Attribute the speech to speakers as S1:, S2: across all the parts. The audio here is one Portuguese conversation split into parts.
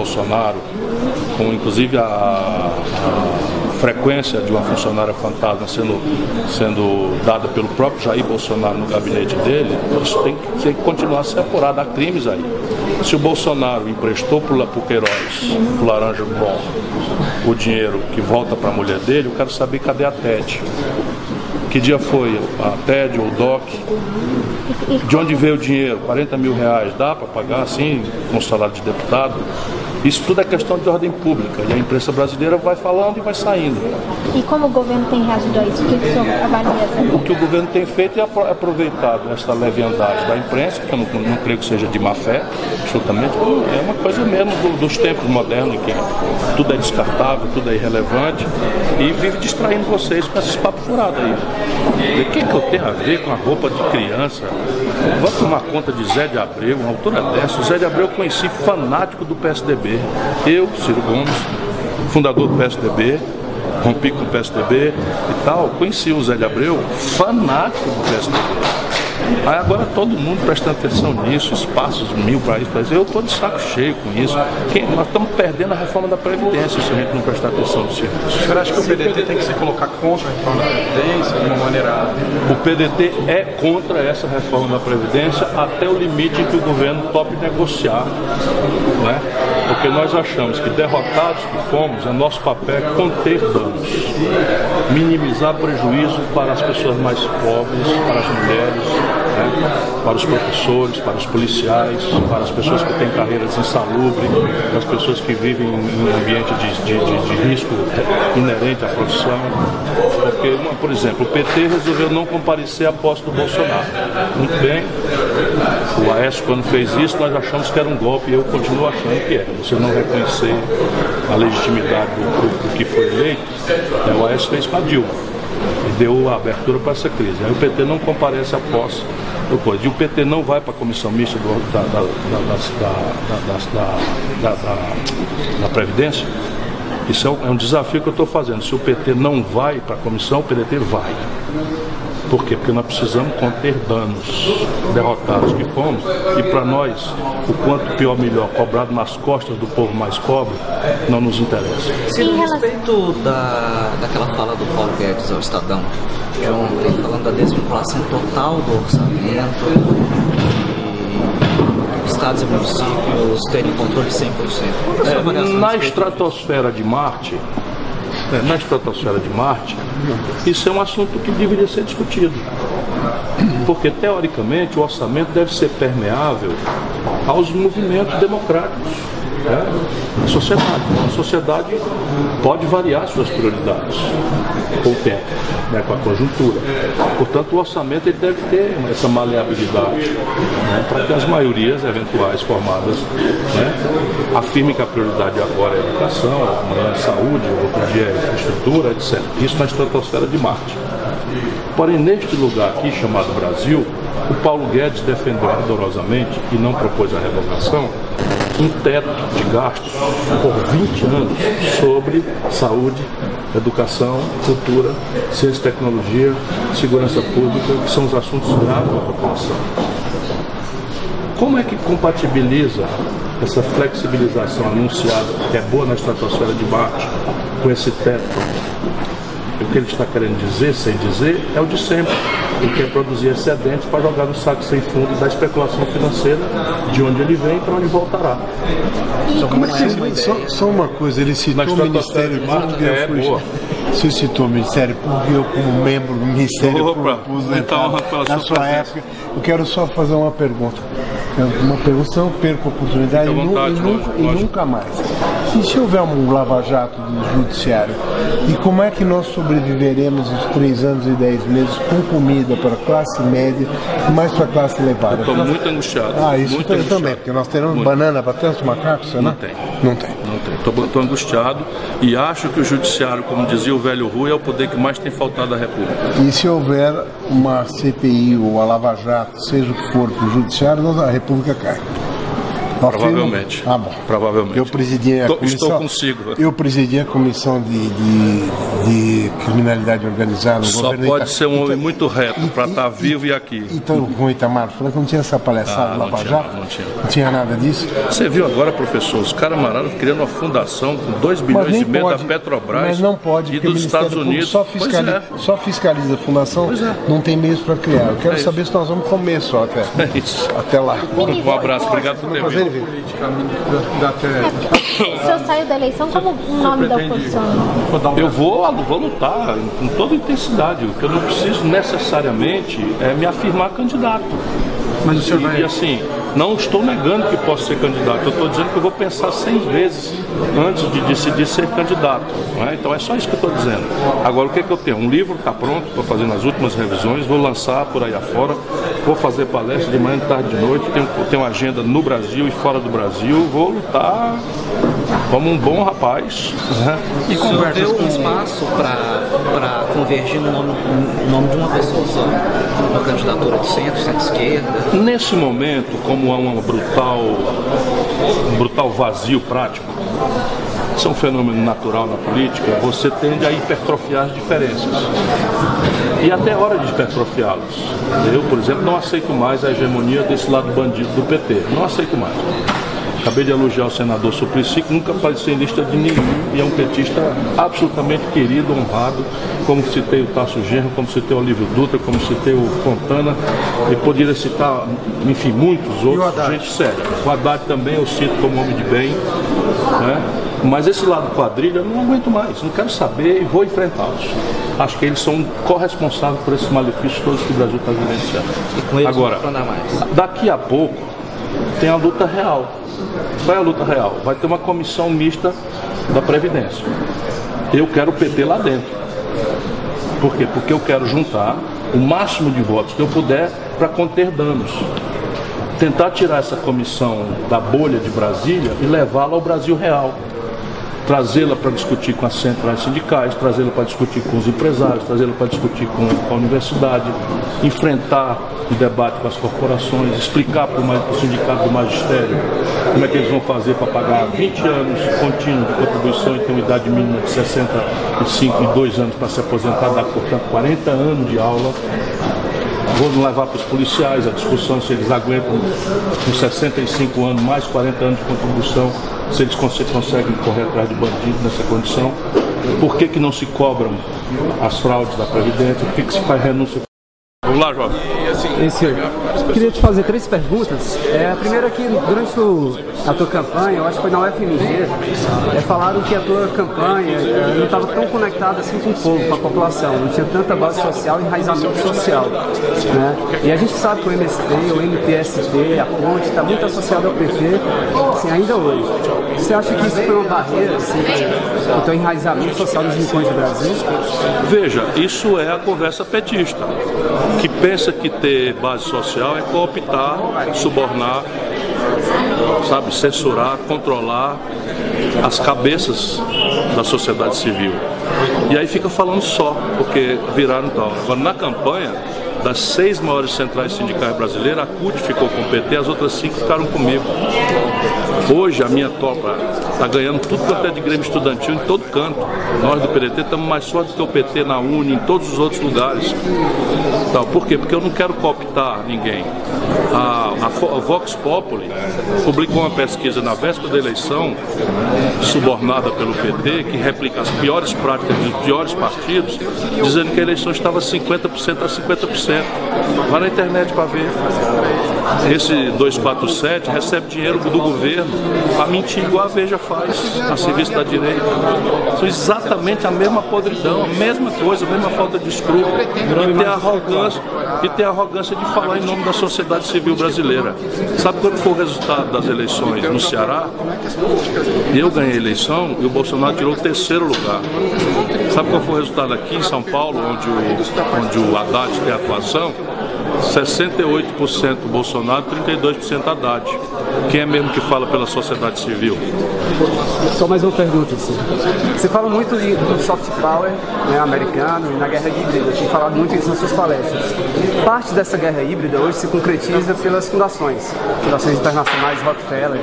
S1: Bolsonaro, com inclusive a frequência de uma funcionária fantasma sendo dada pelo próprio Jair Bolsonaro no gabinete dele, isso tem que continuar a ser apurado. Há crimes aí. Se o Bolsonaro emprestou para o Queiroz, para o Laranja Bom, o dinheiro que volta para a mulher dele, eu quero saber cadê a TED. Que dia foi a TED ou o DOC? De onde veio o dinheiro? 40 mil reais, dá para pagar assim, com o salário de deputado? Isso tudo é questão de ordem pública e a imprensa brasileira vai falando e vai saindo.
S2: E como o governo tem reagido a isso? O que o senhor avalia?
S1: O que o governo tem feito é aproveitado essa leviandade da imprensa, que eu não creio que seja de má fé, absolutamente. É uma coisa mesmo dos tempos modernos, em que tudo é descartável, tudo é irrelevante, e vive distraindo vocês com esses papos furados aí. O que eu tenho a ver com a roupa de criança? Vou tomar conta de Zé de Abreu, uma altura dessa. O Zé de Abreu eu conheci fanático do PSDB. Eu, Ciro Gomes, fundador do PSDB, rompi com o PSDB e tal, conheci o Zé de Abreu, fanático do PSDB. Aí agora todo mundo prestando atenção nisso, espaços mil para isso. Eu estou de saco cheio com isso. Nós estamos perdendo a reforma da Previdência se a gente não prestar atenção nisso.
S3: Você acha que o PDT tem que se colocar contra a reforma da Previdência de uma maneira...
S1: O PDT é contra essa reforma da Previdência até o limite em que o governo tope negociar, né? Porque nós achamos que, derrotados que fomos, é nosso papel é conter danos, minimizar prejuízo para as pessoas mais pobres, para as mulheres, né? Para os professores, para os policiais, para as pessoas que têm carreiras insalubres, para as pessoas que vivem em um ambiente de risco inerente à profissão. Porque, por exemplo, o PT resolveu não comparecer à posse do Bolsonaro. Muito bem, o Aécio, quando fez isso, nós achamos que era um golpe, e eu continuo achando que é. Você não reconhecer a legitimidade do que foi eleito, o Aécio fez com a Dilma e deu a abertura para essa crise. Aí o PT não comparece à posse depois. E o PT não vai para a comissão mista da Previdência. Isso é um desafio que eu estou fazendo. Se o PT não vai para a comissão, o PDT vai. Por quê? Porque nós precisamos conter danos, derrotados que fomos, e para nós, o quanto pior melhor, cobrado nas costas do povo mais pobre, não nos interessa.
S4: A respeito daquela fala do Paulo Guedes ao Estadão, de ontem, falando da desvinculação total do orçamento, e estados e municípios terem controle 100%.
S1: Na estratosfera de Marte, isso é um assunto que deveria ser discutido. Porque, teoricamente, o orçamento deve ser permeável aos movimentos democráticos, né? A sociedade pode variar suas prioridades com o tempo, né? Com a conjuntura. Portanto, o orçamento ele deve ter essa maleabilidade, né? Para que as maiorias eventuais formadas, né? Afirmem que a prioridade agora é a educação, amanhã é a saúde, outro dia é a infraestrutura, etc. Isso na estratosfera de Marte. Porém, neste lugar aqui, chamado Brasil, o Paulo Guedes defendeu ardorosamente, e não propôs a revogação, um teto de gastos por 20 anos sobre saúde, educação, cultura, ciência e tecnologia, segurança pública, que são os assuntos graves da população. Como é que compatibiliza essa flexibilização anunciada, que é boa na estratosfera de Marte, com esse teto? O que ele está querendo dizer, sem dizer, é o de sempre. Ele quer produzir excedentes para jogar no saco sem fundo da especulação financeira, de onde ele vem e para onde voltará.
S5: Então, como é que só uma coisa, ele citou o Ministério Público. Se citou o Ministério Público, eu como membro do Ministério Público na sua época, eu quero só fazer uma pergunta. Uma pergunta, eu perco a oportunidade e nunca mais. E se houver um lava-jato do judiciário, e como é que nós sobreviveremos os 3 anos e 10 meses com comida para a classe média e mais para a classe elevada?
S1: Estou muito angustiado.
S5: Isso eu também, porque nós teremos banana para tantos macacos, né? Não tem.
S1: Estou angustiado e acho que o judiciário, como dizia o velho Rui, é o poder que mais tem faltado à República.
S5: E se houver uma CPI ou a Lava Jato, seja o que for para o judiciário, a República cai.
S1: Provavelmente.
S5: Ah, bom.
S1: Provavelmente.
S5: Eu presidi a comissão.
S1: Estou consigo.
S5: Eu presidi a comissão de criminalidade organizada no
S1: Só
S5: governo.
S1: Só pode ser um homem muito reto para estar vivo e aqui.
S5: Então, com o Itamar Franco, não tinha essa palhaçada lá para já? Não tinha nada disso.
S1: Você viu agora, professor, os caras maravilhosos criando uma fundação com 2 bilhões e meio da Petrobras.
S5: Mas não pode,
S1: e dos Estados Unidos.
S5: Só fiscaliza a fundação, não tem meios para criar. Eu quero saber se nós vamos comer só até.
S1: É isso.
S5: Até lá.
S1: Um abraço, obrigado por ter vindo.
S2: O senhor saiu da eleição como o nome da oposição?
S1: Eu vou lutar com toda intensidade. O que eu não preciso necessariamente é me afirmar candidato.
S3: Mas o senhor vai...
S1: E assim, não estou negando que posso ser candidato. Eu estou dizendo que eu vou pensar 100 vezes antes de decidir ser candidato. Não é? Então é só isso que eu estou dizendo. Agora, o que eu tenho? Um livro está pronto, estou fazendo as últimas revisões, vou lançar por aí afora, vou fazer palestra de manhã, de tarde, de noite, tenho uma agenda no Brasil e fora do Brasil, vou lutar como um bom rapaz. Né?
S4: E converter um espaço para convergir no nome de uma pessoa só? Uma candidatura de centro-esquerda?
S1: Nesse momento, como há um brutal vazio prático, isso é um fenômeno natural na política, você tende a hipertrofiar as diferenças. E até a hora de hipertrofiá-las. Eu, por exemplo, não aceito mais a hegemonia desse lado bandido do PT. Não aceito mais. Acabei de elogiar o senador Suplicy, que nunca apareceu em lista de nenhum, e é um petista absolutamente querido, honrado, como citei o Tasso Genro, como citei o Olívio Dutra, como citei o Fontana, e poderia citar, enfim, muitos outros, gente séria. O Haddad também eu cito como homem de bem, né? Mas esse lado quadrilha eu não aguento mais, não quero saber e vou enfrentá-los. Acho que eles são corresponsáveis por esses malefícios todos que o Brasil está vivenciando.
S4: E com eles
S1: agora, daqui a pouco tem a luta real. Qual é a luta real? Vai ter uma comissão mista da Previdência. Eu quero o PT lá dentro. Por quê? Porque eu quero juntar o máximo de votos que eu puder para conter danos. Tentar tirar essa comissão da bolha de Brasília e levá-la ao Brasil real. Trazê-la para discutir com as centrais sindicais, trazê-la para discutir com os empresários, trazê-la para discutir com a universidade, enfrentar o debate com as corporações, explicar para o sindicato do magistério como é que eles vão fazer para pagar 20 anos contínuos de contribuição e ter uma idade mínima de 65 e 2 anos para se aposentar, dá, portanto, 40 anos de aula. Vou levar para os policiais a discussão se eles aguentam com 65 anos, mais 40 anos de contribuição, se eles conseguem correr atrás de bandido nessa condição. Por que não se cobram as fraudes da Previdência? Por que se faz renúncia? Vamos lá, Jovem.
S6: Queria te fazer 3 perguntas. A primeira é que durante a tua campanha, eu acho que foi na UFMG, falaram que a tua campanha não estava tão conectada assim com o povo, com a população, não tinha tanta base social e enraizamento social. Né? E a gente sabe que o MST, o MPST, a Ponte, está muito associado ao PT, assim, ainda hoje. Você acha que isso foi uma barreira assim, para o teu enraizamento social nos rincões do Brasil?
S1: Veja, isso é a conversa petista, que pensa que ter base social é cooptar, subornar, sabe, censurar, controlar as cabeças da sociedade civil. E aí fica falando só, porque viraram tal. Agora, na campanha, das 6 maiores centrais sindicais brasileiras, a CUT ficou com o PT, as outras 5 ficaram comigo. Hoje a minha tropa está ganhando tudo quanto é de Grêmio Estudantil em todo canto. Nós do PDT estamos mais fortes do que o PT na Uni, em todos os outros lugares. Então, por quê? Porque eu não quero cooptar ninguém. A Vox Populi publicou uma pesquisa na véspera da eleição, subornada pelo PT, que replica as piores práticas dos piores partidos, dizendo que a eleição estava 50% a 50%. Vai na internet para ver. Esse 247 recebe dinheiro do governo para mentir igual a Veja faz, a serviço da direita. São exatamente a mesma podridão, a mesma coisa, a mesma falta de escrúpulo. E tem a arrogância de falar em nome da sociedade civil brasileira. Sabe quando foi o resultado das eleições no Ceará? Eu ganhei a eleição e o Bolsonaro tirou o 3º lugar. Sabe qual foi o resultado aqui em São Paulo, onde o Haddad tem atuação? 68% Bolsonaro, 32% Haddad. Quem é mesmo que fala pela sociedade civil?
S6: Só mais uma pergunta, assim. Você fala muito do soft power, né, americano e na guerra híbrida, tem falado muito isso nas suas palestras. Parte dessa guerra híbrida hoje se concretiza pelas fundações internacionais, Rockefeller,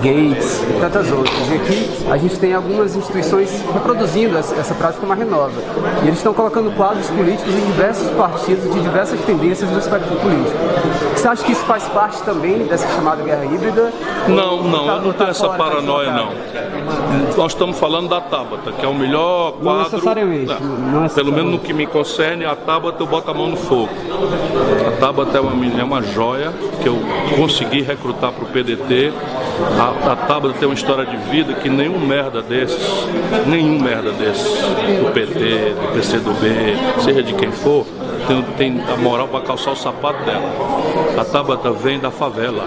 S6: Gates e tantas outras. E aqui a gente tem algumas instituições reproduzindo essa prática como a Renova. E eles estão colocando quadros políticos em diversos partidos de diversas tendências do espectro político. Você acha que isso faz parte também dessa chamada guerra híbrida?
S1: Não, eu não tenho essa paranoia, não. Nós estamos falando da Tabata, que é o melhor quadro.
S6: Não necessariamente.
S1: Pelo menos no que me concerne, a Tabata eu boto a mão no fogo. A Tabata é uma joia que eu consegui recrutar para o PDT. A Tabata tem uma história de vida que nenhum merda desses, do PT, do PCdoB, seja de quem for, tem a moral para calçar o sapato dela. A Tabata vem da favela.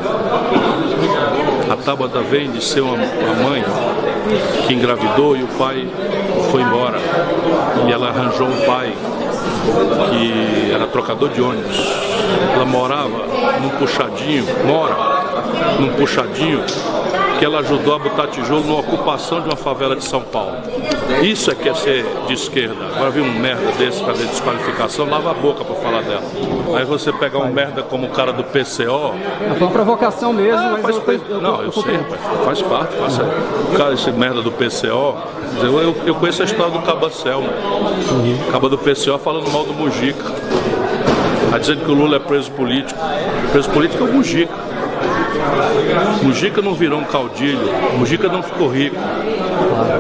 S1: A Tabata vem de ser uma mãe que engravidou e o pai foi embora. E ela arranjou um pai que era trocador de ônibus. Ela mora num puxadinho que ela ajudou a botar tijolo na ocupação de uma favela de São Paulo. Isso é que é ser de esquerda. Agora vir um merda desse fazer desqualificação, lava a boca para falar dela. Aí você pegar um merda como o cara do PCO...
S6: Foi uma provocação mesmo, mas
S1: eu sei, faz parte. O cara, esse merda do PCO... Eu conheço a história do Caba Selma. O Caba do PCO falando mal do Mujica. Tá dizendo que o Lula é preso político. Preso político é o Mujica. Mujica não virou um caudilho, Mujica não ficou rico,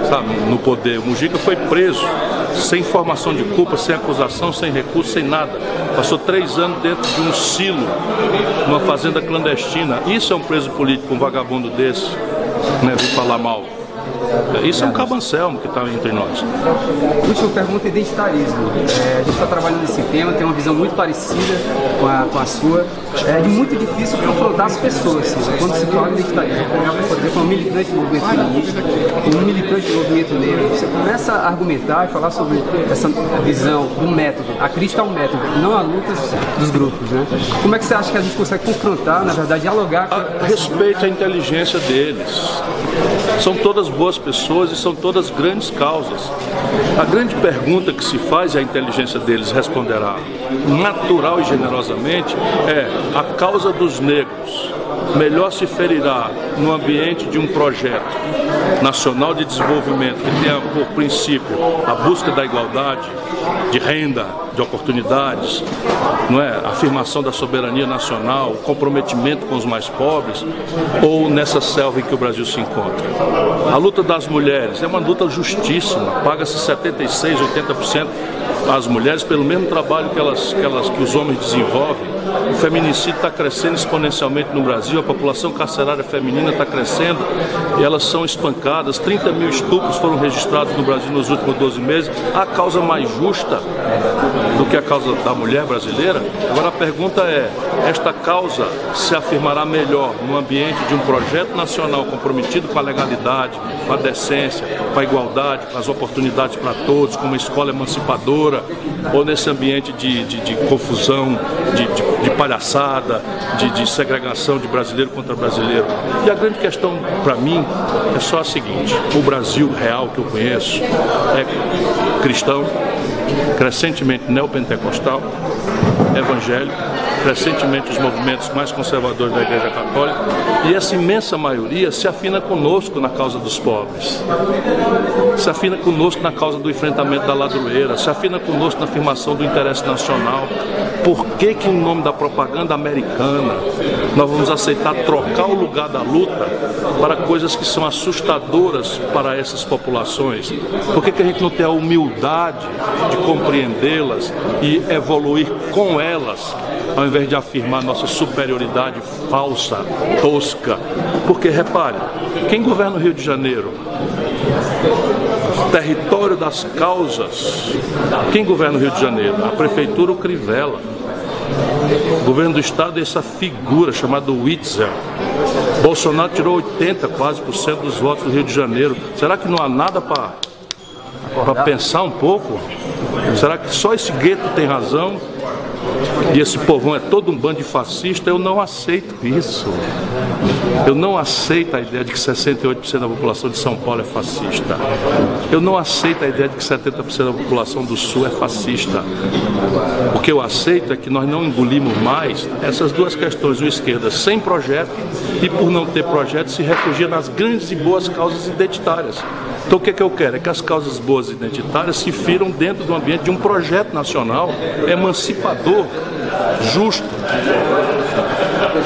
S1: sabe, no poder. Mujica foi preso, sem formação de culpa, sem acusação, sem recurso, sem nada. Passou 3 anos dentro de um silo, numa fazenda clandestina. Isso é um preso político, um vagabundo desse, né, vir falar mal. Isso é um Cabancelmo que está entre nós.
S6: Última pergunta, identitarismo. A gente está trabalhando nesse tema, tem uma visão muito parecida com a sua. É muito difícil confrontar as pessoas quando se fala em identitarismo. Por exemplo, um militante do movimento feminista, um militante do movimento negro. Você começa a argumentar e falar sobre essa visão do método. A crítica ao método, não a lutas dos grupos, né? Como é que você acha que a gente consegue confrontar, na verdade, dialogar com...
S1: Respeite a inteligência deles. São todas boas pessoas e são todas grandes causas. A grande pergunta que se faz, e a inteligência deles responderá natural e generosamente, é: a causa dos negros melhor se ferirá no ambiente de um projeto nacional de desenvolvimento que tenha por princípio a busca da igualdade de renda, de oportunidades, não é? A afirmação da soberania nacional, o comprometimento com os mais pobres, ou nessa selva em que o Brasil se encontra. A luta das mulheres é uma luta justíssima, paga-se 76%, 80% às mulheres pelo mesmo trabalho que os homens desenvolvem. O feminicídio está crescendo exponencialmente no Brasil, a população carcerária feminina está crescendo e elas são espancadas. 30 mil estupros foram registrados no Brasil nos últimos 12 meses. A causa mais justa do que a causa da mulher brasileira? Agora a pergunta é: esta causa se afirmará melhor no ambiente de um projeto nacional comprometido com a legalidade, com a decência, com a igualdade, com as oportunidades para todos, com uma escola emancipadora, ou nesse ambiente de confusão, de palhaçada, de segregação de brasileiro contra brasileiro? E a grande questão para mim é só a seguinte: o Brasil real que eu conheço é cristão, crescentemente neopentecostal, evangélico, crescentemente os movimentos mais conservadores da Igreja Católica, e essa imensa maioria se afina conosco na causa dos pobres, se afina conosco na causa do enfrentamento da ladroeira, se afina conosco na afirmação do interesse nacional. Por que em nome da propaganda americana nós vamos aceitar trocar o lugar da luta para coisas que são assustadoras para essas populações? Por que a gente não tem a humildade de compreendê-las e evoluir com elas, ao invés de afirmar nossa superioridade falsa, tosca? Porque, repare, quem governa o Rio de Janeiro? Território das causas. Quem governa o Rio de Janeiro? A prefeitura, o Crivella. O governo do estado é essa figura chamada Witzel. Bolsonaro tirou 80% quase dos votos do Rio de Janeiro. Será que não há nada para pensar um pouco? Será que só esse gueto tem razão? e esse povão é todo um bando de fascista, eu não aceito isso. Eu não aceito a ideia de que 68% da população de São Paulo é fascista. Eu não aceito a ideia de que 70% da população do Sul é fascista. O que eu aceito é que nós não engolimos mais essas duas questões. Uma esquerda sem projeto e, por não ter projeto, se refugia nas grandes e boas causas identitárias. Então o que eu quero? É que as causas boas identitárias se firam dentro do ambiente de um projeto nacional emancipador, justo,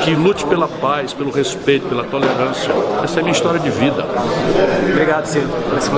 S1: que lute pela paz, pelo respeito, pela tolerância. Essa é a minha história de vida.
S6: Obrigado, Ciro, por esse